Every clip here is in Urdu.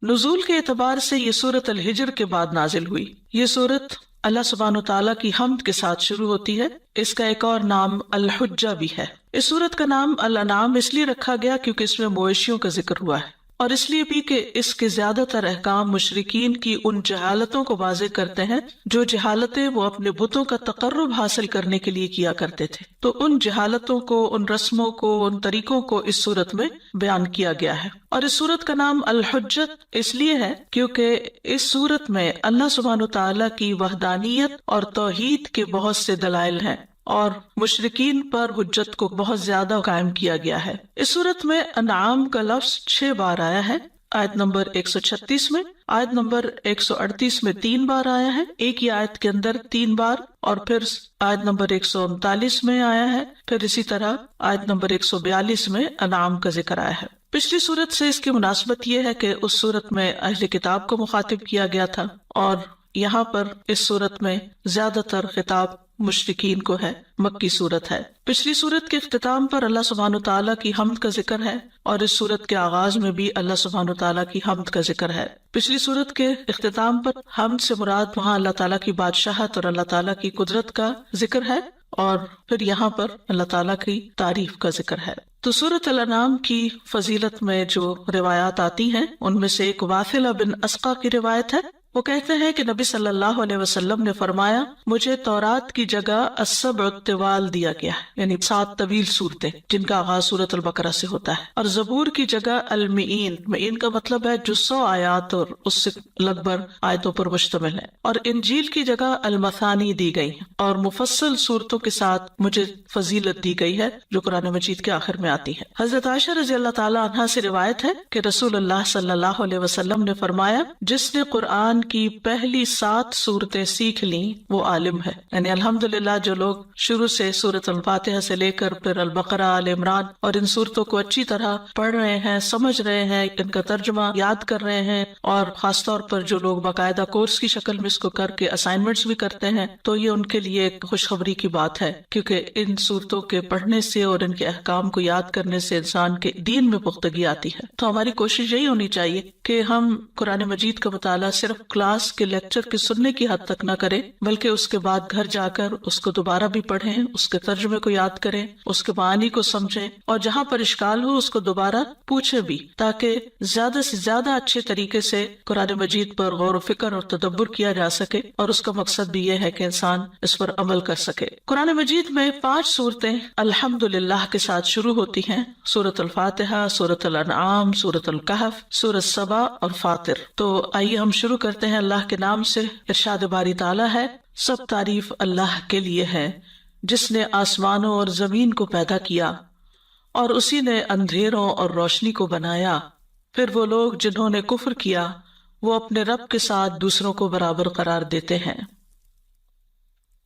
نزول کے اعتبار سے یہ سورت الحجر کے بعد نازل ہوئی۔ یہ سورت اللہ سبحانہ تعالیٰ کی حمد کے ساتھ شروع ہوتی ہے۔ اس کا ایک اور نام الحجہ بھی ہے۔ اس سورت کا نام الانعام اس لیے رکھا گیا کیونکہ اس میں مویشیوں کا ذکر ہوا ہے، اور اس لیے بھی کہ اس کے زیادہ تر احکام مشرکین کی ان جہالتوں کو واضح کرتے ہیں جو جہالتیں وہ اپنے بتوں کا تقرب حاصل کرنے کے لیے کیا کرتے تھے۔ تو ان جہالتوں کو، ان رسموں کو، ان طریقوں کو اس سورت میں بیان کیا گیا ہے۔ اور اس سورت کا نام الحجت اس لیے ہے کیونکہ اس سورت میں اللہ سبحانہ تعالیٰ کی وحدانیت اور توحید کے بہت سے دلائل ہیں، اور مشرکین پر حجت کو بہت زیادہ قائم کیا گیا ہے۔ اس صورت میں انعام کا لفظ 6 بار آیا ہے۔ آیت نمبر 136 میں، آیت نمبر 138 میں 3 بار آیا ہے، ایک ہی آیت کے اندر 3 بار، اور پھر آیت نمبر 139 میں آیا ہے، پھر اسی طرح آیت نمبر 142 میں انعام کا ذکر آیا ہے۔ پچھلی صورت سے اس کی مناسبت یہ ہے کہ اس صورت میں اہل کتاب کو مخاطب کیا گیا تھا، اور یہاں پر اس صورت میں زیادہ تر خطاب مشرکین کو ہے۔ مکی صورت ہے۔ پچھلی صورت کے اختتام پر اللہ سبحانہ تعالیٰ کی حمد کا ذکر ہے، اور اس صورت کے آغاز میں بھی اللہ سبحانہ تعالیٰ کی حمد کا ذکر ہے۔ پچھلی صورت کے اختتام پر حمد سے مراد وہاں اللہ تعالیٰ کی بادشاہت اور اللہ تعالیٰ کی قدرت کا ذکر ہے، اور پھر یہاں پر اللہ تعالیٰ کی تعریف کا ذکر ہے۔ تو سورۃ الانعام کی فضیلت میں جو روایات آتی ہیں ان میں سے ایک واثلہ بن اسقا کی روایت ہے۔ وہ کہتے ہیں کہ نبی صلی اللہ علیہ وسلم نے فرمایا، مجھے تورات کی جگہ السبع الطوال دیا گیا ہے، یعنی 7 طویل صورتیں جن کا آغاز سورۃ البقرہ سے ہوتا ہے، اور زبور کی جگہ المئین، مئین کا مطلب ہے جو 100 آیات اور اس سے لگ بھگ آیتوں پر مشتمل ہے، اور انجیل کی جگہ المثانی دی گئی، اور مفصل صورتوں کے ساتھ مجھے فضیلت دی گئی ہے جو قرآن مجید کے آخر میں آتی ہے۔ حضرت عائشہ رضی اللہ تعالی عنہا سے روایت ہے کہ رسول اللہ صلی اللہ علیہ وسلم نے فرمایا، جس نے قرآن کی پہلی 7 صورتیں سیکھ لیں وہ عالم ہے۔ یعنی الحمدللہ جو لوگ شروع سے سورۃ الفاتحہ سے لے کر پھر البقرہ، آل عمران اور ان صورتوں کو اچھی طرح پڑھ رہے ہیں، سمجھ رہے ہیں، ان کا ترجمہ یاد کر رہے ہیں، اور خاص طور پر جو لوگ باقاعدہ کورس کی شکل میں اس کو کر کے اسائنمنٹس بھی کرتے ہیں، تو یہ ان کے لیے ایک خوشخبری کی بات ہے، کیونکہ ان صورتوں کے پڑھنے سے اور ان کے احکام کو یاد کرنے سے انسان کے دین میں پختگی آتی ہے۔ تو ہماری کوشش یہی ہونی چاہیے کہ ہم قرآن مجید کا مطالعہ صرف کلاس کے لیکچر کے سننے کی حد تک نہ کریں، بلکہ اس کے بعد گھر جا کر اس کو دوبارہ بھی پڑھیں، اس کے ترجمے کو یاد کریں، اس کے معانی کو سمجھیں، اور جہاں پر اشکال ہو اس کو دوبارہ پوچھیں بھی، تاکہ زیادہ سے زیادہ اچھے طریقے سے قرآن مجید پر غور و فکر اور تدبر کیا جا سکے، اور اس کا مقصد بھی یہ ہے کہ انسان اس پر عمل کر سکے۔ قرآن مجید میں 5 صورتیں الحمدللہ کے ساتھ شروع ہوتی ہیں، سورۃ الفاتحہ، سورۃ الانعام، سورۃ الکہف، سورۃ سبا اور فاطر۔ تو آئیے ہم شروع کرتے ہیں اللہ کے نام سے۔ ارشاد باری تعالیٰ ہے، سب تعریف اللہ کے لیے ہے جس نے آسمانوں اور زمین کو پیدا کیا، اور اسی نے اندھیروں اور روشنی کو بنایا۔ پھر وہ لوگ جنہوں نے کفر کیا وہ اپنے رب کے ساتھ دوسروں کو برابر قرار دیتے ہیں۔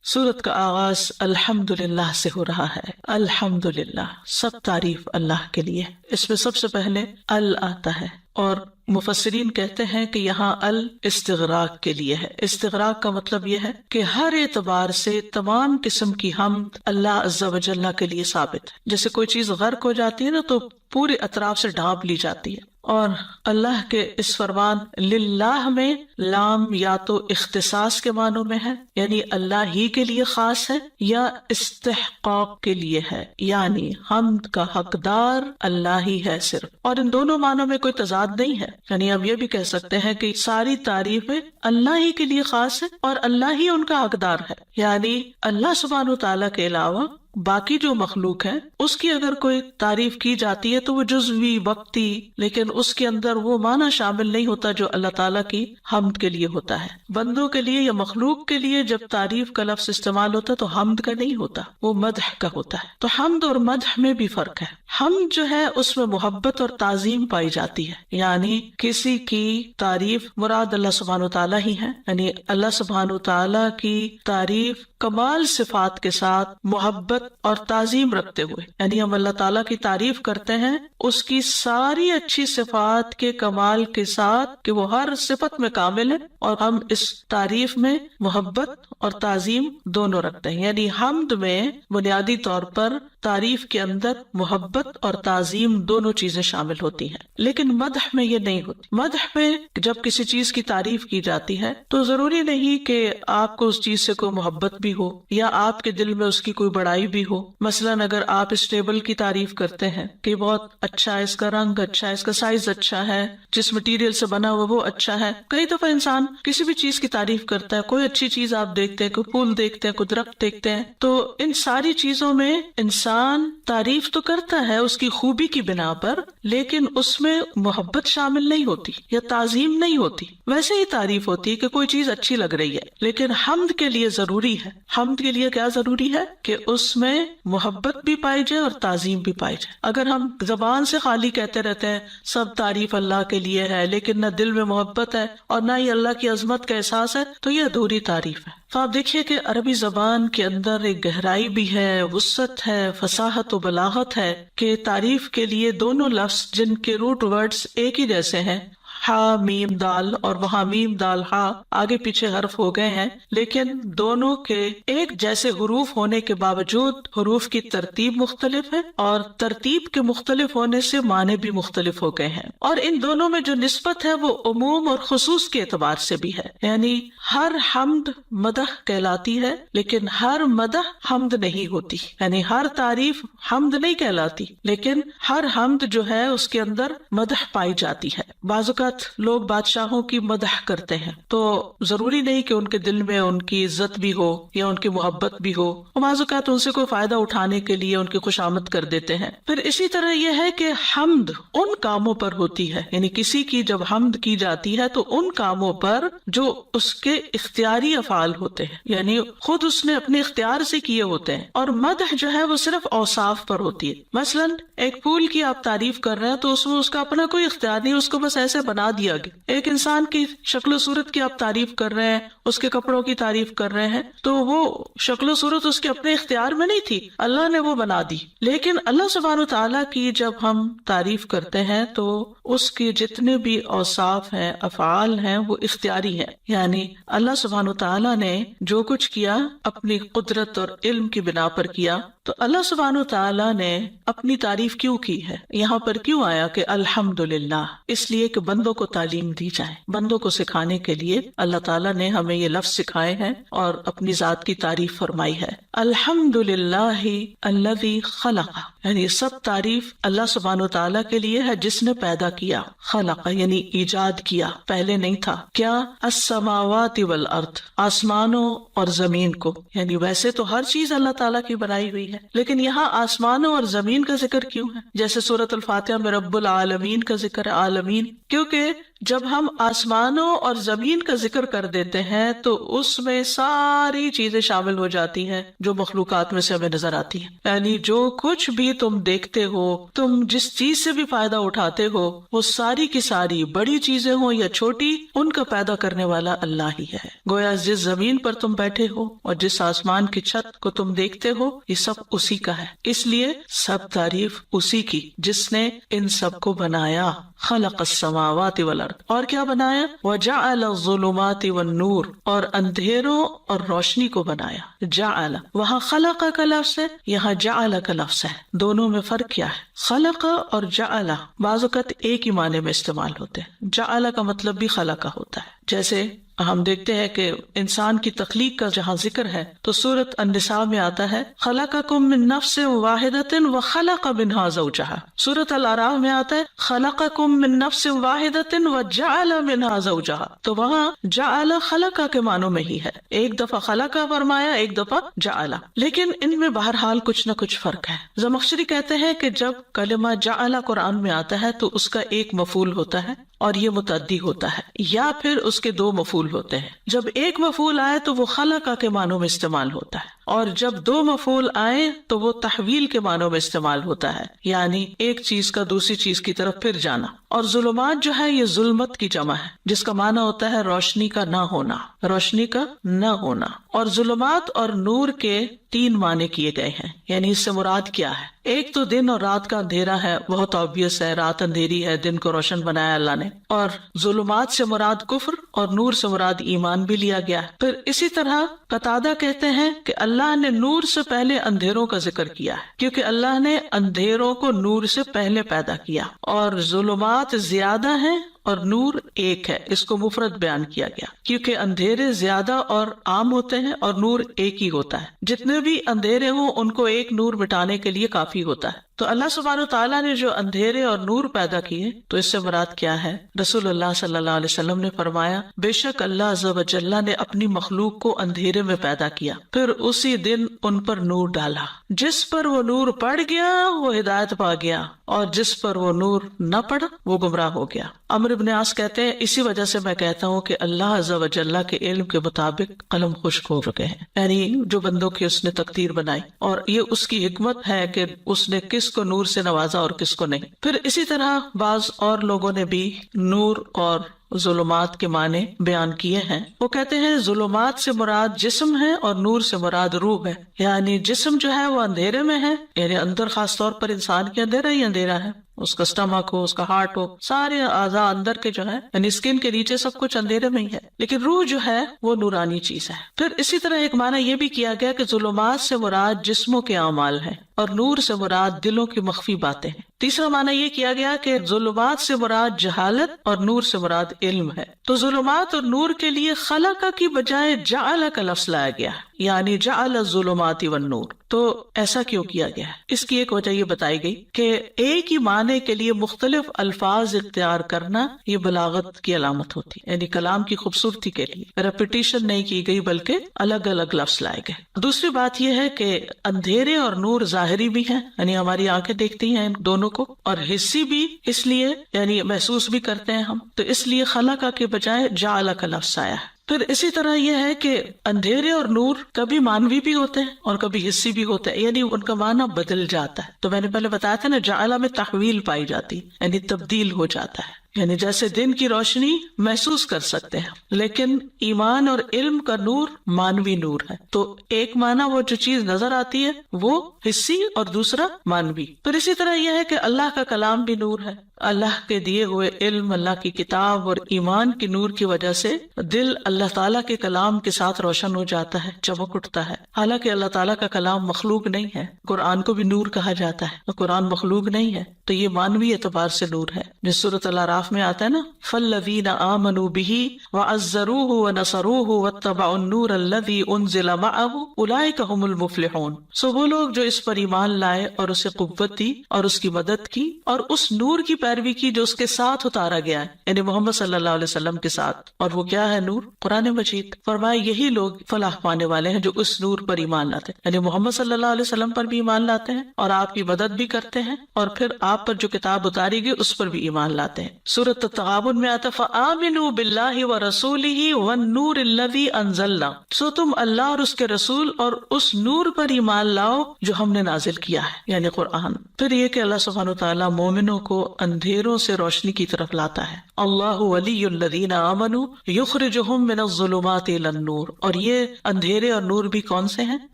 سورت کا آغاز الحمدللہ سے ہو رہا ہے۔ الحمدللہ، سب تعریف اللہ کے لیے۔ اس میں سب سے پہلے ال آتا ہے، اور مفسرین کہتے ہیں کہ یہاں ال استغراق کے لیے ہے۔ استغراق کا مطلب یہ ہے کہ ہر اعتبار سے تمام قسم کی حمد اللہ عز و جل کے لیے ثابت ہے۔ جیسے کوئی چیز غرق ہو جاتی ہے نا تو پورے اطراف سے ڈھانپ لی جاتی ہے، اور اللہ کے اس فرمان للہ میں لام یا تو اختصاص کے معنوں میں ہے، یعنی اللہ ہی کے لیے خاص ہے، یا استحقاق کے لیے ہے، یعنی حمد کا حقدار اللہ ہی ہے صرف۔ اور ان دونوں معنوں میں کوئی تضاد نہیں ہے، یعنی ہم یہ بھی کہہ سکتے ہیں کہ ساری تعریفیں اللہ ہی کے لیے خاص ہے اور اللہ ہی ان کا حقدار ہے، یعنی اللہ سبحانہ و تعالیٰ کے علاوہ باقی جو مخلوق ہے اس کی اگر کوئی تعریف کی جاتی ہے تو وہ جزوی وقتی، لیکن اس کے اندر وہ معنی شامل نہیں ہوتا جو اللہ تعالیٰ کی حمد کے لیے ہوتا ہے۔ بندوں کے لیے یا مخلوق کے لیے جب تعریف کا لفظ استعمال ہوتا ہے تو حمد کا نہیں ہوتا، وہ مدح کا ہوتا ہے۔ تو حمد اور مدح میں بھی فرق ہے۔ حمد جو ہے اس میں محبت اور تعظیم پائی جاتی ہے، یعنی کسی کی تعریف، مراد اللہ سبحانہ تعالیٰ ہی ہے، یعنی اللہ سبحانہ تعالیٰ کی تعریف کمال صفات کے ساتھ محبت اور تعظیم رکھتے ہوئے، یعنی ہم اللہ تعالیٰ کی تعریف کرتے ہیں اس کی ساری اچھی صفات کے کمال کے ساتھ کہ وہ ہر صفت میں کامل ہے، اور ہم اس تعریف میں محبت اور تعظیم دونوں رکھتے ہیں۔ یعنی حمد میں بنیادی طور پر تعریف کے اندر محبت اور تعظیم دونوں چیزیں شامل ہوتی ہیں، لیکن مدح میں یہ نہیں ہوتی۔ مدح میں جب کسی چیز کی تعریف کی جاتی ہے تو ضروری نہیں کہ آپ کو اس چیز سے کوئی محبت بھی ہو یا آپ کے دل میں اس کی کوئی بڑائی بھی ہو۔ مثلاً اگر آپ اس ٹیبل کی تعریف کرتے ہیں کہ بہت اچھا ہے، اس کا رنگ اچھا ہے، اس کا سائز اچھا ہے، جس مٹیریل سے بنا ہوا وہ اچھا ہے۔ کئی دفعہ انسان کسی بھی چیز کی تعریف کرتا ہے، کوئی اچھی چیز آپ دیکھتے ہیں، کوئی پھول دیکھتے ہیں، کوئی درخت دیکھتے ہیں، تو ان ساری چیزوں میں انسان تعریف تو کرتا ہے اس کی خوبی کی بنا پر، لیکن اس میں محبت شامل نہیں ہوتی یا تعظیم نہیں ہوتی۔ ویسے ہی تعریف ہوتی ہے کہ کوئی چیز اچھی لگ رہی ہے، لیکن حمد کے لیے ضروری ہے، حمد کے لیے کیا ضروری ہے کہ اس میں محبت بھی پائی جائے اور تعظیم بھی پائی جائے۔ اگر ہم زبان سے خالی کہتے رہتے ہیں سب تعریف اللہ کے لیے ہے، لیکن نہ دل میں محبت ہے اور نہ ہی اللہ کی عظمت کا احساس ہے، تو یہ ادھوری تعریف ہے۔ تو آپ دیکھیے کہ عربی زبان کے اندر ایک گہرائی بھی ہے، وسعت ہے، فصاحت و بلاغت ہے کہ تعریف کے لیے دونوں لفظ جن کے روٹ ورڈز ایک ہی جیسے ہیں، ہا میم دال، اور وہاں میم دال ہا آگے پیچھے حرف ہو گئے ہیں، لیکن دونوں کے ایک جیسے حروف ہونے کے باوجود حروف کی ترتیب مختلف ہے اور ترتیب کے مختلف ہونے سے معنی بھی مختلف ہو گئے ہیں، اور ان دونوں میں جو نسبت ہے وہ عموم اور خصوص کے اعتبار سے بھی ہے۔ یعنی ہر حمد مدح کہلاتی ہے، لیکن ہر مدح حمد نہیں ہوتی، یعنی ہر تعریف حمد نہیں کہلاتی، لیکن ہر حمد جو ہے اس کے اندر مدح پائی جاتی ہے۔ بعض اوقات لوگ بادشاہوں کی مدح کرتے ہیں تو ضروری نہیں کہ ان کے دل میں ان کی عزت بھی ہو یا ان کی محبت بھی ہو، بعض اوقات ان سے کوئی فائدہ اٹھانے کے لیے ان کی خوشامد کر دیتے ہیں۔ پھر اسی طرح یہ ہے کہ حمد ان کاموں پر ہوتی ہے، یعنی کسی کی جب حمد کی جاتی ہے تو ان کاموں پر جو اس کے اختیاری افعال ہوتے ہیں، یعنی خود اس نے اپنے اختیار سے کیے ہوتے ہیں، اور مدح جو ہے وہ صرف اوصاف پر ہوتی ہے۔ مثلاً ایک پھول کی آپ تعریف کر رہے ہیں تو اس میں اس کا اپنا کوئی اختیار نہیں، اس کو بس ایسے بنا دیا گیا۔ ایک انسان کی شکل و صورت کی آپ تعریف کر رہے ہیں، اس کے کپڑوں کی تعریف کر رہے ہیں، تو وہ شکل و صورت اس کے اپنے اختیار میں نہیں تھی، اللہ نے وہ بنا دی۔ لیکن اللہ سبحانہ و تعالیٰ کی جب ہم تعریف کرتے ہیں تو اس کے جتنے بھی اوصاف ہیں، افعال ہیں، وہ اختیاری ہیں، یعنی اللہ سبحانہ و تعالیٰ نے جو کچھ کیا اپنی قدرت اور علم کی بنا پر کیا۔ تو اللہ سبحانہ و تعالیٰ نے اپنی تعریف کیوں کی ہے؟ یہاں پر کیوں آیا کہ الحمدللہ؟ اس لیے کہ بندوں کو تعلیم دی جائے، بندوں کو سکھانے کے لیے اللہ تعالیٰ نے ہمیں یہ لفظ سکھائے ہیں اور اپنی ذات کی تعریف فرمائی ہے۔ الحمدللہ الذی خلق، یعنی سب تعریف اللہ سبحانہ و تعالیٰ کے لیے ہے جس نے پیدا کیا، خلق یعنی ایجاد کیا، پہلے نہیں تھا۔ کیا؟ السماوات والارض، آسمانوں اور زمین کو، یعنی ویسے تو ہر چیز اللہ تعالیٰ کی بنائی ہوئی ہے، لیکن یہاں آسمانوں اور زمین کا ذکر کیوں ہے؟ جیسے سورۃ الفاتحہ میں رب العالمین کا ذکر ہے، عالمین، کیونکہ جب ہم آسمانوں اور زمین کا ذکر کر دیتے ہیں تو اس میں ساری چیزیں شامل ہو جاتی ہیں جو مخلوقات میں سے ہمیں نظر آتی ہیں، یعنی جو کچھ بھی تم دیکھتے ہو، تم جس چیز سے بھی فائدہ اٹھاتے ہو، وہ ساری کی ساری بڑی چیزیں ہوں یا چھوٹی، ان کا پیدا کرنے والا اللہ ہی ہے۔ گویا جس زمین پر تم بیٹھے ہو اور جس آسمان کی چھت کو تم دیکھتے ہو، یہ سب اسی کا ہے، اس لیے سب تعریف اسی کی جس نے ان سب کو بنایا۔ خلق السماوات والارض، اور کیا بنایا؟ وجعل الظلمات والنور، اور اندھیروں اور روشنی کو بنایا۔ جعل، وہاں خلق کا لفظ ہے، یہاں جعل کا لفظ ہے، دونوں میں فرق کیا ہے؟ خلق اور جعل بعض اوقات ایک ہی معنی میں استعمال ہوتے ہیں، جعل کا مطلب بھی خلق ہوتا ہے۔ جیسے ہم دیکھتے ہیں کہ انسان کی تخلیق کا جہاں ذکر ہے تو سورۃ النساء میں آتا ہے خلقکم من نفس واحدۃ وخلق منها زوجہا، سورۃ الاعراف میں آتا ہے خلقکم من نفس واحدۃ وجعل منها زوجہا، تو وہاں جعل خلق کے معنوں میں ہی ہے، ایک دفعہ خلق فرمایا، ایک دفعہ جعل، لیکن ان میں بہرحال کچھ نہ کچھ فرق ہے۔ زمخشری کہتے ہیں کہ جب کلمہ جعل قرآن میں آتا ہے تو اس کا ایک مفعول ہوتا ہے اور یہ متعدی ہوتا ہے، یا پھر اس کے دو مفعول ہوتے ہیں۔ جب ایک مفعول آئے تو وہ خلق کے معنوں میں استعمال ہوتا ہے، اور جب دو مفعول آئے تو وہ تحویل کے معنوں میں استعمال ہوتا ہے، یعنی ایک چیز کا دوسری چیز کی طرف پھر جانا۔ اور ظلمات جو ہے یہ ظلمت کی جمع ہے، جس کا معنی ہوتا ہے روشنی کا نہ ہونا، روشنی کا نہ ہونا۔ اور ظلمات اور نور کے تین معنی کیے گئے ہیں، یعنی اس سے مراد کیا ہے؟ ایک تو دن اور رات کا اندھیرا ہے، بہت آبویس ہے، رات اندھیری ہے، دن کو روشن بنایا اللہ نے، اور ظلمات سے مراد کفر اور نور سے مراد ایمان بھی لیا گیا ہے۔ پھر اسی طرح قتادہ کہتے ہیں کہ اللہ نے نور سے پہلے اندھیروں کا ذکر کیا ہے، کیونکہ اللہ نے اندھیروں کو نور سے پہلے پیدا کیا، اور ظلمات زیادہ ہیں اور نور ایک ہے، اس کو مفرد بیان کیا گیا کیونکہ اندھیرے زیادہ اور عام ہوتے ہیں اور نور ایک ہی ہوتا ہے۔ جتنے بھی اندھیرے ہوں ان کو ایک نور مٹانے کے لیے کافی ہوتا ہے۔ تو اللہ سبحانہ و تعالیٰ نے جو اندھیرے اور نور پیدا کیے، تو اس سے مراد کیا ہے؟ رسول اللہ صلی اللہ علیہ وسلم نے فرمایا، بے شک اللہ عز و جل نے اپنی مخلوق کو اندھیرے میں پیدا کیا، پھر اسی دن ان پر نور ڈالا، جس پر وہ نور پڑ گیا وہ ہدایت پا گیا، اور جس پر وہ نور نہ پڑا وہ گمراہ ہو گیا۔ عمرو بن عاص کہتے ہیں، اسی وجہ سے میں کہتا ہوں کہ اللہ عز و جل کے علم کے مطابق قلم خشک ہو چکے ہیں، یعنی جو بندوں کی اس نے تقدیر بنائی، اور یہ اس کی حکمت ہے کہ اس نے کس کو نور سے نوازا اور کس کو نہیں۔ پھر اسی طرح بعض اور لوگوں نے بھی نور اور ظلمات کے معنی بیان کیے ہیں۔ وہ کہتے ہیں ظلمات سے مراد جسم ہے اور نور سے مراد روح ہے، یعنی جسم جو ہے وہ اندھیرے میں ہے، یعنی اندر خاص طور پر انسان کے اندھیرا ہی اندھیرا ہے، اس کا اسٹمک ہو، اس کا ہارٹ ہو، سارے اعضاء اندر کے جو ہے یعنی اسکن کے نیچے سب کچھ اندھیرے میں ہی ہے، لیکن روح جو ہے وہ نورانی چیز ہے۔ پھر اسی طرح ایک معنی یہ بھی کیا گیا کہ ظلمات سے مراد جسموں کے اعمال ہیں اور نور سے مراد دلوں کی مخفی باتیں ہیں۔ تیسرا معنی یہ کیا گیا کہ ظلمات سے مراد جہالت اور نور سے مراد علم ہے۔ تو ظلمات اور نور کے لیے خلق کی بجائے جعل کا لفظ لایا گیا ہے، یعنی جعل الظلمات والنور۔ تو ایسا کیوں کیا گیا ہے؟ اس کی ایک وجہ یہ بتائی گئی کہ ایک ہی معنی کے لیے مختلف الفاظ اختیار کرنا یہ بلاغت کی علامت ہوتی ہے، یعنی کلام کی خوبصورتی کے لیے ریپیٹیشن نہیں کی گئی بلکہ الگ الگ لفظ لائے گئے۔ دوسری بات یہ ہے کہ اندھیرے اور نور ظاہری بھی ہیں، یعنی ہماری آنکھیں دیکھتی ہیں ان دونوں کو، اور حسی بھی، اس لیے یعنی محسوس بھی کرتے ہیں ہم، تو اس لیے خلق کے بجائے جعل کا لفظ آیا ہے۔ پھر اسی طرح یہ ہے کہ اندھیرے اور نور کبھی مانوی بھی ہوتے ہیں اور کبھی حسی بھی ہوتے ہیں، یعنی ان کا معنی بدل جاتا ہے۔ تو میں نے پہلے بتایا تھا نا، جعل میں تحویل پائی جاتی، یعنی تبدیل ہو جاتا ہے، یعنی جیسے دن کی روشنی محسوس کر سکتے ہیں، لیکن ایمان اور علم کا نور مانوی نور ہے۔ تو ایک معنی وہ جو چیز نظر آتی ہے وہ حسی اور دوسرا مانوی۔ پھر اسی طرح یہ ہے کہ اللہ کا کلام بھی نور ہے، اللہ کے دیے ہوئے علم، اللہ کی کتاب اور ایمان کی نور کی وجہ سے دل اللہ تعالیٰ کے کلام کے ساتھ روشن ہو جاتا ہے، چمک اٹھتا ہے۔ حالانکہ اللہ تعالیٰ کا کلام مخلوق نہیں ہے، قرآن کو بھی نور کہا جاتا ہے، قرآن مخلوق نہیں ہے، تو یہ مانوی اعتبار سے نور ہے۔ جس سورۃ الاعراف میں آتا ہے نا، فالذین آمنوا بہ وعزروہ ونصروہ واتبعوا النور الذی انزل معہ اولئک ھم المفلحون۔ سو وہ لوگ جو اس پر ایمان لائے اور اسے قوت دی اور اس کی مدد کی اور اس نور کی پیروی کی جو اس کے ساتھ اتارا گیا ہے، یعنی محمد صلی اللہ علیہ وسلم کے ساتھ، اور وہ کیا ہے؟ نور، قرآن مجید۔ فرمایا یہی لوگ فلاح پانے والے ہیں جو اس نور پر ایمان لاتے ہیں، یعنی محمد صلی اللہ علیہ وسلم پر بھی ایمان لاتے ہیں اور آپ کی مدد بھی کرتے ہیں، اور پھر آپ پر جو کتاب اتاری گئی اس پر بھی ایمان لاتے ہیں۔ سورۃ التغابن میں آتا فآمنوا باللہ ورسولہ والنور الذی انزلنا، سو تم اللہ اور اس کے رسول اور اس نور پر ایمان لاؤ جو ہم نے نازل کیا ہے، یعنی قرآن۔ پھر یہ کہ اللہ سبحانہ وتعالیٰ مومنوں کو اندھیروں سے روشنی کی طرف لاتا ہے۔ اللہ ولی الذین آمنوا یخرجہم من الظلمات الی النور، اور یہ اندھیرے اور نور بھی کون سے ہیں؟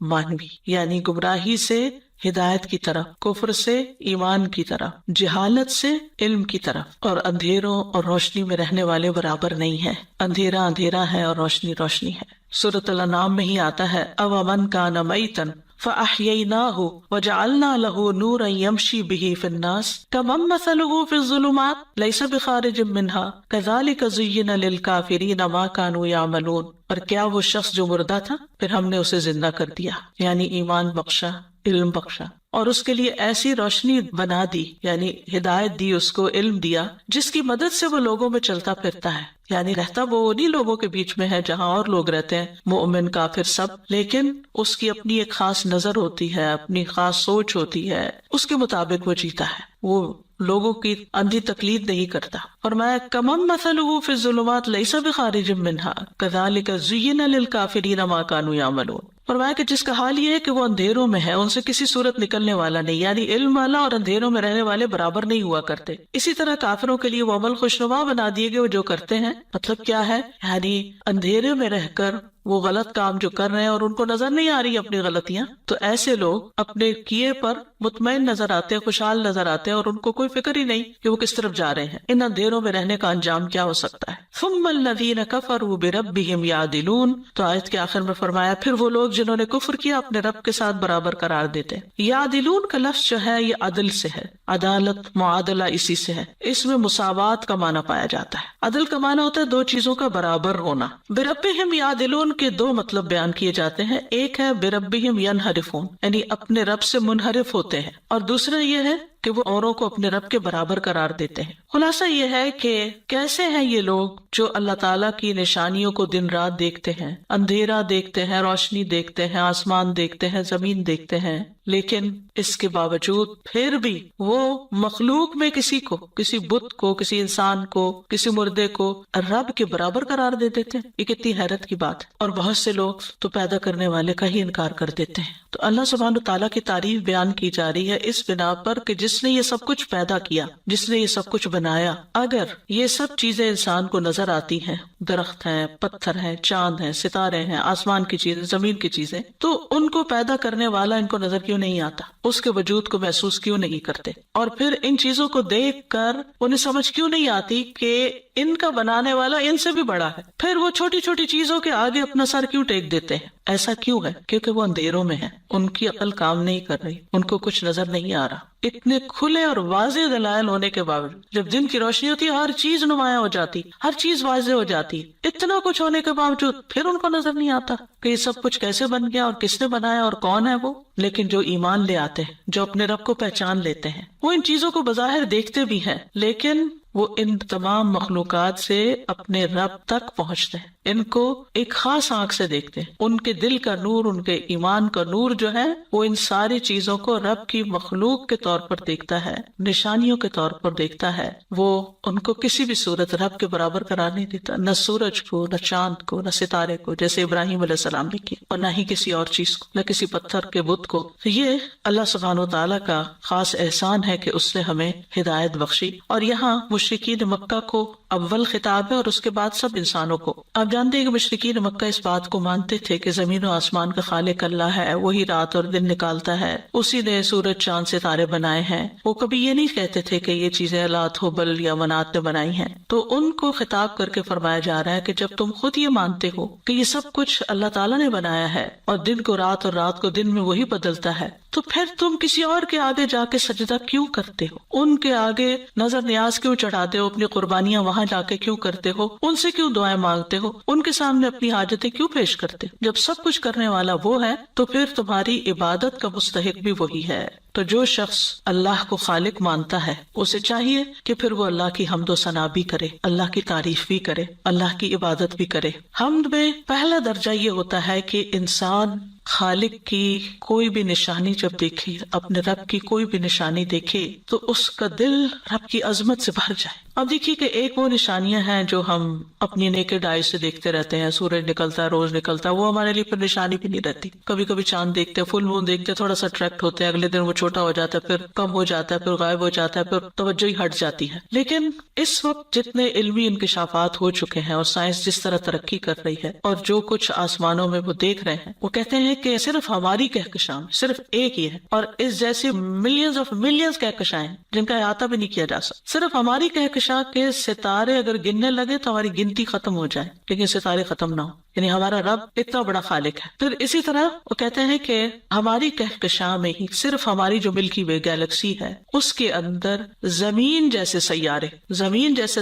مانوی، یعنی گمراہی سے ہدایت کی طرف، کفر سے ایمان کی طرف، جہالت سے علم کی طرف۔ اور اندھیروں اور روشنی میں رہنے والے برابر نہیں ہے، اندھیرا اندھیرا ہے اور روشنی روشنی ہے۔ سورۃ الانعام میں ہی آتا ہے اومن کان میتا فأحییناہ وجعلنا لہ نورا یمشی بہ فی الناس کمن مثلہ فی الظلمات لیس بخارج منہا کذالک زین للکافرین ما کانوا یعملون۔ اور کیا وہ شخص جو مردہ تھا پھر ہم نے اسے زندہ کر دیا، یعنی ایمان بخشا، علم بخشا، اور اس کے لیے ایسی روشنی بنا دی، یعنی ہدایت دی، اس کو علم دیا جس کی مدد سے وہ لوگوں میں چلتا پھرتا ہے، یعنی رہتا وہ انہی لوگوں کے بیچ میں ہے جہاں اور لوگ رہتے ہیں، مومن کافر سب، لیکن اس کی اپنی ایک خاص نظر ہوتی ہے، اپنی خاص سوچ ہوتی ہے، اس کے مطابق وہ جیتا ہے، وہ لوگوں کی اندھی تقلید نہیں کرتا۔ فرمایا کمن مثلہ فی الظلمات لیس بخارج منہا کذالک زین للکافرین ما کانوا یعملون۔ فرمایا کہ جس کا حال یہ ہے کہ وہ اندھیروں میں ہے، ان سے کسی صورت نکلنے والا نہیں، یعنی علم والا اور اندھیروں میں رہنے والے برابر نہیں ہوا کرتے۔ اسی طرح کافروں کے لیے وہ عمل خوشنما بنا دیے گئے وہ جو کرتے ہیں، مطلب کیا ہے؟ یعنی اندھیرے میں رہ کر وہ غلط کام جو کر رہے ہیں اور ان کو نظر نہیں آ رہی اپنی غلطیاں، تو ایسے لوگ اپنے کیے پر مطمئن نظر آتے ہیں، خوشحال نظر آتے ہیں، اور ان کو کوئی فکر ہی نہیں کہ وہ کس طرف جا رہے ہیں۔ ان اندھیروں میں رہنے کا انجام کیا ہو سکتا ہے؟ ثم الذین کفروا بربہم یعدلون، تو آیت کے آخر میں فرمایا پھر وہ لوگ جنہوں نے کفر کیا اپنے رب کے ساتھ برابر قرار دیتے ہیں۔ یعدلون کا لفظ جو ہے یہ عدل سے ہے، عدالت، معادلہ اسی سے ہے، اس میں مساوات کا معنی پایا جاتا ہے۔ عدل کا معنی ہوتا ہے دو چیزوں کا برابر ہونا۔ بربہم یعدلون کے دو مطلب بیان کیے جاتے ہیں، ایک ہے بربہم ینحرفون، یعنی اپنے رب سے منحرف ہوتے ہیں، اور دوسرا یہ ہے کہ وہ اوروں کو اپنے رب کے برابر قرار دیتے ہیں۔ خلاصہ یہ ہے کہ کیسے ہیں یہ لوگ جو اللہ تعالیٰ کی نشانیوں کو دن رات دیکھتے ہیں، اندھیرا دیکھتے ہیں، روشنی دیکھتے ہیں، آسمان دیکھتے ہیں، زمین دیکھتے ہیں، لیکن اس کے باوجود پھر بھی وہ مخلوق میں کسی کو، کسی بت کو، کسی انسان کو، کسی مردے کو رب کے برابر قرار دے دیتے ہیں۔ یہ کتنی حیرت کی بات ہے۔ اور بہت سے لوگ تو پیدا کرنے والے کا ہی انکار کر دیتے ہیں۔ تو اللہ سبحانہ تعالیٰ کی تعریف بیان کی جا رہی ہے اس بنا پر کہ جس نے یہ سب کچھ پیدا کیا، جس نے یہ سب کچھ بنایا، اگر یہ سب چیزیں انسان کو نظر آتی ہیں، درخت ہیں، پتھر ہیں، چاند ہیں، ستارے ہیں، آسمان کی چیزیں، زمین کی چیزیں، تو ان کو پیدا کرنے والا ان کو نظر کیوں نہیں آتا؟ اس کے وجود کو محسوس کیوں نہیں کرتے؟ اور پھر ان چیزوں کو دیکھ کر انہیں سمجھ کیوں نہیں آتی کہ ان کا بنانے والا ان سے بھی بڑا ہے؟ پھر وہ چھوٹی چھوٹی چیزوں کے آگے اپنا سر کیوں ٹیک دیتے ہیں؟ ایسا کیوں ہے؟ کیونکہ وہ اندھیروں میں ہیں، ان کی عقل کام نہیں کر رہی، ان کو کچھ نظر نہیں آ رہا۔ اتنے کھلے اور واضح دلائل ہونے کے باوجود، جب دن کی روشنی ہوتی ہے ہر چیز نمایاں ہو جاتی، ہر چیز واضح ہو جاتی، اتنا کچھ ہونے کے باوجود پھر ان کو نظر نہیں آتا کہ یہ سب کچھ کیسے بن گیا اور کس نے بنایا اور کون ہے وہ۔ لیکن جو ایمان لے آتے ہیں، جو اپنے رب کو پہچان لیتے ہیں، وہ ان چیزوں کو بظاہر دیکھتے بھی ہیں، لیکن وہ ان تمام مخلوقات سے اپنے رب تک پہنچتے ہیں، ان کو ایک خاص آنکھ سے دیکھتے ہیں۔ ان کے دل کا نور، ان کے ایمان کا نور جو ہے وہ ان ساری چیزوں کو رب کی مخلوق کے طور پر دیکھتا ہے، نشانیوں کے طور پر دیکھتا ہے۔ وہ ان کو کسی بھی صورت رب کے برابر قرار نہیں دیتا، نہ سورج کو، نہ چاند کو، نہ ستارے کو، جیسے ابراہیم علیہ السلام نے کیا، اور نہ ہی کسی اور چیز کو، نہ کسی پتھر کے بت کو۔ یہ اللہ سبحانہ وتعالیٰ کا خاص احسان ہے کہ اس نے ہمیں ہدایت بخشی۔ اور یہاں مشرکین مکہ کو اول خطاب ہے اور اس کے بعد سب انسانوں کو۔ آپ جانتے ہیں کہ مشرکین مکہ اس بات کو مانتے تھے کہ زمین و آسمان کا خالق اللہ ہے، وہی رات اور دن نکالتا ہے، اسی نے سورج چاند ستارے بنائے ہیں۔ وہ کبھی یہ نہیں کہتے تھے کہ یہ چیزیں لات ہبل یا منات نے بنائی ہیں۔ تو ان کو خطاب کر کے فرمایا جا رہا ہے کہ جب تم خود یہ مانتے ہو کہ یہ سب کچھ اللہ تعالیٰ نے بنایا ہے اور دن کو رات اور رات کو دن میں وہی بدلتا ہے، تو پھر تم کسی اور کے آگے جا کے سجدہ کیوں کرتے ہو؟ ان کے آگے نظر نیاز کیوں چڑھاتے ہو؟ اپنی قربانیاں وہاں جا کے کیوں کرتے ہو؟ ان سے کیوں دعائیں مانگتے ہو؟ ان کے سامنے اپنی حاجتیں کیوں پیش کرتے ہو؟ جب سب کچھ کرنے والا وہ ہے تو پھر تمہاری عبادت کا مستحق بھی وہی ہے۔ تو جو شخص اللہ کو خالق مانتا ہے اسے چاہیے کہ پھر وہ اللہ کی حمد و ثنا بھی کرے، اللہ کی تعریف بھی کرے، اللہ کی عبادت بھی کرے۔ حمد میں پہلا درجہ یہ ہوتا ہے کہ انسان خالق کی کوئی بھی نشانی جب دیکھے، اپنے رب کی کوئی بھی نشانی دیکھے تو اس کا دل رب کی عظمت سے بھر جائے۔ اب دیکھیے کہ ایک وہ نشانیاں ہیں جو ہم اپنی نیکڈ آئی سے دیکھتے رہتے ہیں، سورج نکلتا ہے، روز نکلتا ہے، وہ ہمارے لیے پھر نشانی بھی نہیں رہتی۔ کبھی کبھی چاند دیکھتے ہیں، فل مون دیکھتے ہیں، تھوڑا سا اٹریکٹ ہوتے ہیں، اگلے دن وہ چھوٹا ہو جاتا ہے، پھر کم ہو جاتا ہے، پھر غائب ہو جاتا ہے، پھر توجہ ہی ہٹ جاتی ہے۔ لیکن اس وقت جتنے علمی انکشافات ہو چکے ہیں اور سائنس جس طرح ترقی کر رہی ہے اور جو کچھ آسمانوں میں وہ دیکھ رہے ہیں، وہ کہتے ہیں کہ صرف ہماری کہکشاں صرف ایک ہی ہے، اور اس جیسی ملینز آف ملینز کہکشائیں جن کا احاطہ بھی نہیں کیا جا سکتا۔ صرف ہماری کہکشاں کے ستارے اگر گننے لگے تو ہماری گنتی ختم ہو جائے، لیکن ستارے ختم نہ ہو، یعنی ہمارا رب اتنا بڑا خالق ہے۔ پھر اسی طرح وہ کہتے ہیں کہ ہماری کہکشاں میں ہی صرف ہماری جو ملکی وے گیلیکسی ہے اس کے اندر زمین جیسے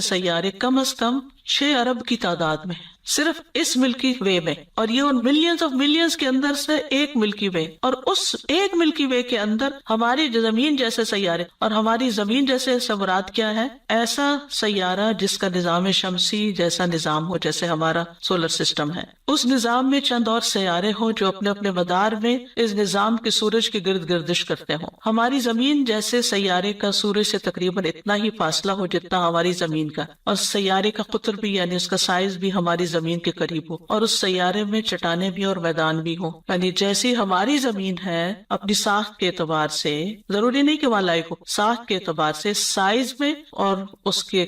سیارے کم از کم 6 ارب کی تعداد میں ہیں، صرف اس ملکی وے میں، اور یہ ان ملینز آف ملینز کے اندر سے ایک ملکی وے، اور اس ایک ملکی وے کے اندر ہماری زمین جیسے سیارے، اور ہماری زمین جیسے سے مراد کیا ہے؟ ایسا سیارہ جس کا نظام شمسی جیسا نظام ہو، جیسے ہمارا سولر سسٹم ہے، اس نظام میں چند اور سیارے ہوں جو اپنے اپنے مدار میں اس نظام کے سورج کے گرد گردش کرتے ہوں۔ ہماری زمین جیسے سیارے کا سورج سے تقریباً اتنا ہی فاصلہ ہو جتنا ہماری زمین کا، اور سیارے کا قطر بھی یعنی اس کا سائز بھی ہماری زمین کے قریب ہو اور اس سیارے میں چٹانیں بھی اور میدان بھی ہوں. یعنی جیسی ہماری زمین ہے اپنی ساخت کے اعتبار سے، ضروری نہیں کہ وہاں لائق ہو، ساخت کے اعتبار سے، سائز میں اور اس کے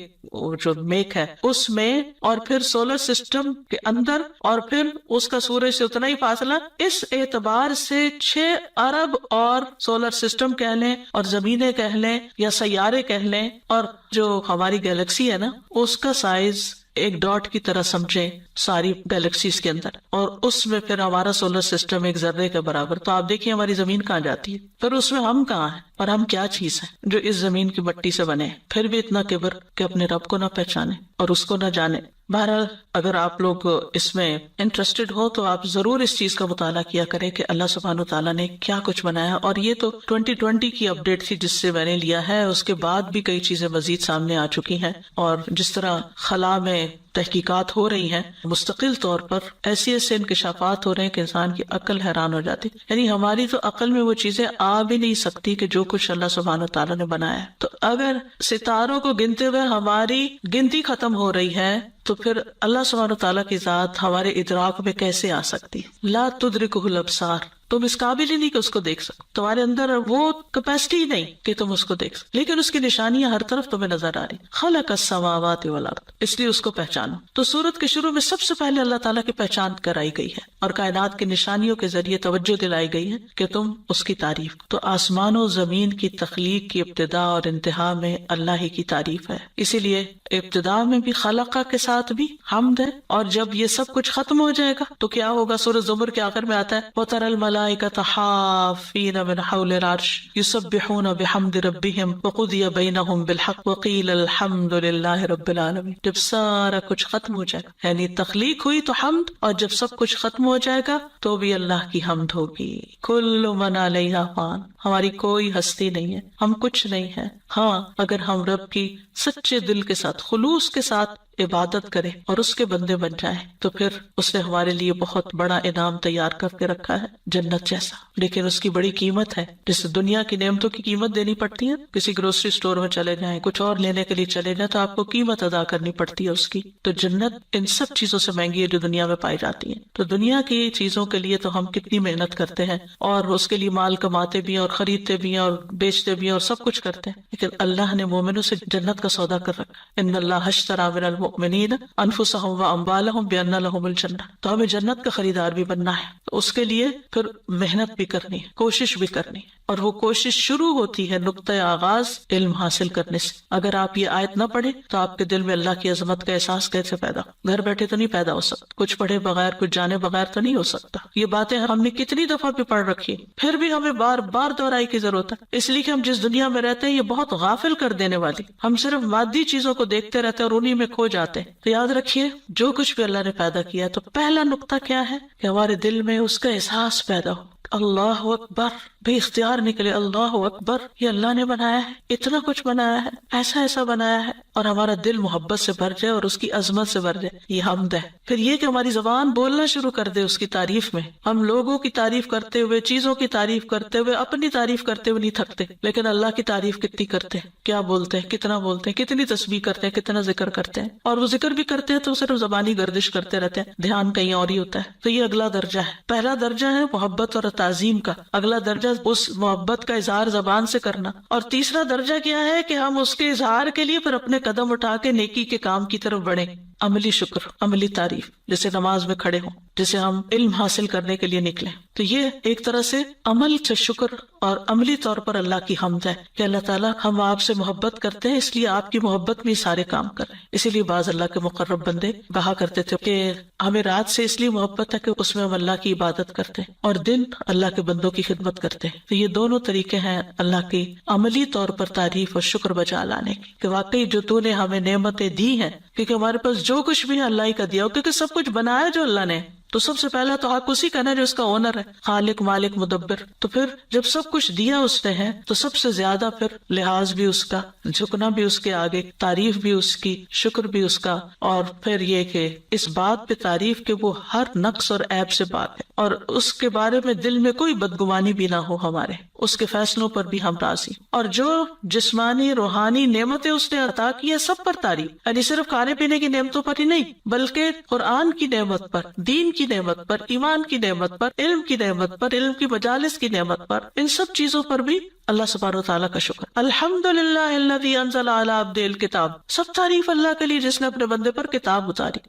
جو میک ہے اس میں، اور پھر سولر سسٹم کے اندر، اور پھر اس کا سورج سے اتنا ہی فاصلہ، اس اعتبار سے 6 ارب اور سولر سسٹم کہہ لیں اور زمینیں کہہ لیں یا سیارے کہہ لیں، اور جو ہماری گیلیکسی ہے نا اس کا سائز ایک ڈاٹ کی طرح سمجھیں ساری گیلیکسیز کے اندر، اور اس میں پھر ہمارا سولر سسٹم ایک ذرے کے برابر. تو آپ دیکھیے ہماری زمین کہاں جاتی ہے، پھر اس میں ہم کہاں ہیں اور ہم کیا چیز ہیں جو اس زمین کی مٹی سے بنے، پھر بھی اتنا کبر کہ اپنے رب کو نہ پہچانے اور اس کو نہ جانے. بہرحال اگر آپ لوگ اس میں انٹرسٹڈ ہو تو آپ ضرور اس چیز کا مطالعہ کیا کریں کہ اللہ سبحانہ وتعالیٰ نے کیا کچھ بنایا. اور یہ تو 2020 کی اپڈیٹ تھی جس سے میں نے لیا ہے، اس کے بعد بھی کئی چیزیں مزید سامنے آ چکی ہیں، اور جس طرح خلا میں تحقیقات ہو رہی ہیں مستقل طور پر، ایسے انکشافات ہو رہے ہیں کہ انسان کی عقل حیران ہو جاتی. یعنی ہماری تو عقل میں وہ چیزیں آ بھی نہیں سکتی کہ جو کچھ اللہ سبحانہ وتعالیٰ نے بنایا ہے. تو اگر ستاروں کو گنتے ہوئے ہماری گنتی ختم ہو رہی ہے تو پھر اللہ سبحانہ وتعالیٰ کی ذات ہمارے ادراک میں کیسے آ سکتی؟ لا تدرکہ الابصار، تم اس قابل ہی نہیں کہ اس کو دیکھ سکو، تمہارے اندر وہ کیپیسٹی ہی نہیں کہ تم اس کو دیکھ سکو، لیکن اس کی نشانیاں ہر طرف تمہیں نظر آ رہی. خلق السماوات والارض، اس لیے اس کو پہچانو. تو سورت کے شروع میں سب سے پہلے اللہ تعالیٰ کی پہچان کرائی گئی ہے اور کائنات کی نشانیوں کے ذریعے توجہ دلائی گئی ہے کہ تم اس کی تعریف. تو آسمان و زمین کی تخلیق کی ابتدا اور انتہا میں اللہ ہی کی تعریف ہے، اسی لیے ابتدا میں بھی خلقہ کے ساتھ بھی حمد ہے، اور جب یہ سب کچھ ختم ہو جائے گا تو کیا ہوگا؟ سورۃ زمر کے آخر میں آتا ہے وَتَرَى الْمَلَائِكَةَ حَافِّينَ مِنْ حَوْلِ الْعَرْشِ يُسَبِّحُونَ بِحَمْدِ رَبِّهِمْ وَقُضِيَ بَيْنَهُمْ بِالْحَقِّ وَقِيلَ الْحَمْدُ لِلَّهِ رَبِّ الْعَالَمِينَ. جب سارا کچھ ختم ہو جائے گا، یعنی تخلیق ہوئی تو حمد، اور جب سب کچھ ختم ہو جائے گا تو بھی اللہ کی حمد ہوگی. كُلُّ مَنْ عَلَيْهَا فَانٍ، ہماری کوئی ہستی نہیں ہے، ہم کچھ نہیں ہے. ہاں اگر ہم رب کی سچے دل کے ساتھ، خلوص کے ساتھ عبادت کرے اور اس کے بندے بن جائیں تو پھر اس نے ہمارے لیے بہت بڑا انعام تیار کر کے رکھا ہے، جنت جیسا. لیکن اس کی بڑی قیمت ہے، جیسے دنیا کی نعمتوں کی قیمت دینی پڑتی ہے. کسی گروسری سٹور میں چلے جائیں، کچھ اور لینے کے لیے چلے جائیں تو آپ کو قیمت ادا کرنی پڑتی ہے اس کی. تو جنت ان سب چیزوں سے مہنگی ہے جو دنیا میں پائی جاتی ہیں. تو دنیا کی چیزوں کے لیے تو ہم کتنی محنت کرتے ہیں اور اس کے لیے مال کماتے بھی ہیں اور خریدتے بھی ہیں اور بیچتے بھی ہیں اور سب کچھ کرتے ہیں، لیکن اللہ نے مومنوں سے جنت کا سودا کر رکھا. ان اللہ اشتری من المؤمنین انفسهم واموالهم بان لهم الجنہ. تو ہمیں جنت کا خریدار بھی بننا ہے، تو اس کے لیے پھر محنت بھی کرنی ہے، کوشش بھی کرنی ہے، اور وہ کوشش شروع ہوتی ہے نقطۂ آغاز علم حاصل کرنے سے. اگر آپ یہ آیت نہ پڑھیں تو آپ کے دل میں اللہ کی عظمت کا احساس کیسے پیدا ہو؟ گھر بیٹھے تو نہیں پیدا ہو سکتا، کچھ پڑھے بغیر، کچھ جانے بغیر تو نہیں ہو سکتا. یہ باتیں ہم نے کتنی دفعہ بھی پڑھ رکھی، پھر بھی ہمیں بار بار دہرائی کی ضرورت ہے، اس لیے کہ ہم جس دنیا میں رہتے ہیں یہ بہت غافل کر دینے والی. ہم صرف مادی چیزوں کو دیکھتے رہتے ہیں اور انہی میں کھو جاتے ہیں. تو یاد رکھیے جو کچھ بھی اللہ نے پیدا کیا ہے تو پہلا نقطہ کیا ہے کہ ہمارے دل میں اس کا احساس پیدا ہو. اللہ اکبر، بے اختیار نکلے اللہ اکبر، یہ اللہ نے بنایا ہے، اتنا کچھ بنایا ہے، ایسا ایسا بنایا ہے، اور ہمارا دل محبت سے بھر جائے اور اس کی عظمت سے بھر جائے. یہ حمد ہے. پھر یہ کہ ہماری زبان بولنا شروع کر دے اس کی تعریف میں. ہم لوگوں کی تعریف کرتے ہوئے، چیزوں کی تعریف کرتے ہوئے، اپنی تعریف کرتے ہوئے نہیں تھکتے، لیکن اللہ کی تعریف کتنی کرتے ہیں، کیا بولتے ہیں، کتنا بولتے ہیں، کتنی تسبیح کرتے ہیں، کتنا ذکر کرتے ہیں. اور وہ ذکر بھی کرتے ہیں تو صرف زبانی گردش کرتے رہتے ہیں، دھیان کہیں اور ہی ہوتا ہے. تو یہ اگلا درجہ ہے. پہلا درجہ ہے محبت اور تعظیم کا، اگلا درجہ اس محبت کا اظہار زبان سے کرنا، اور تیسرا درجہ کیا ہے کہ ہم اس کے اظہار کے لیے پھر اپنے قدم اٹھا کے نیکی کے کام کی طرف بڑھیں. عملی شکر، عملی تعریف، جیسے نماز میں کھڑے ہوں، جیسے ہم علم حاصل کرنے کے لیے نکلیں. تو یہ ایک طرح سے عمل سے شکر اور عملی طور پر اللہ کی حمد ہے کہ اللہ تعالیٰ ہم آپ سے محبت کرتے ہیں، اس لیے آپ کی محبت میں سارے کام کر رہے ہیں. اسی لیے بعض اللہ کے مقرب بندے کہا کرتے تھے کہ ہمیں رات سے اس لیے محبت ہے کہ اس میں ہم اللہ کی عبادت کرتے ہیں اور دن اللہ کے بندوں کی خدمت کرتے ہیں. تو یہ دونوں طریقے ہیں اللہ کی عملی طور پر تعریف اور شکر بجا لانے کی، کہ واقعی جو تو نے ہمیں نعمتیں دی ہیں، کیونکہ ہمارے پاس جو کچھ بھی ہے اللہ ہی کا دیا ہو، کیونکہ سب کچھ بنایا جو اللہ نے. تو سب سے پہلا تو حق اسی کا نا جو اس کا اونر ہے، خالق مالک مدبر. تو پھر جب سب کچھ دیا اس نے ہے تو سب سے زیادہ پھر لحاظ بھی اس کا، جھکنا بھی اس کے آگے، تعریف بھی اس کی، شکر بھی اس کا. اور پھر یہ کہ اس بات پہ تعریف کہ وہ ہر نقص اور عیب سے پاک ہے اور اس کے بارے میں دل میں کوئی بدگمانی بھی نہ ہو ہمارے. اس کے فیصلوں پر بھی ہم راضی، اور جو جسمانی روحانی نعمتیں اس نے عطا کی ہے سب پر تعریف، یعنی صرف کھانے پینے کی نعمتوں پر ہی نہیں بلکہ قرآن کی نعمت پر، دین کی نعمت پر، ایمان کی نعمت پر، علم کی نعمت پر، علم کی مجالس کی نعمت پر، ان سب چیزوں پر بھی اللہ سبحانہ و تعالیٰ کا شکر۔ الحمدللہ الذی انزل علی عبدہ الکتاب، سب تعریف اللہ کے لیے جس نے اپنے بندے پر کتاب اتاری۔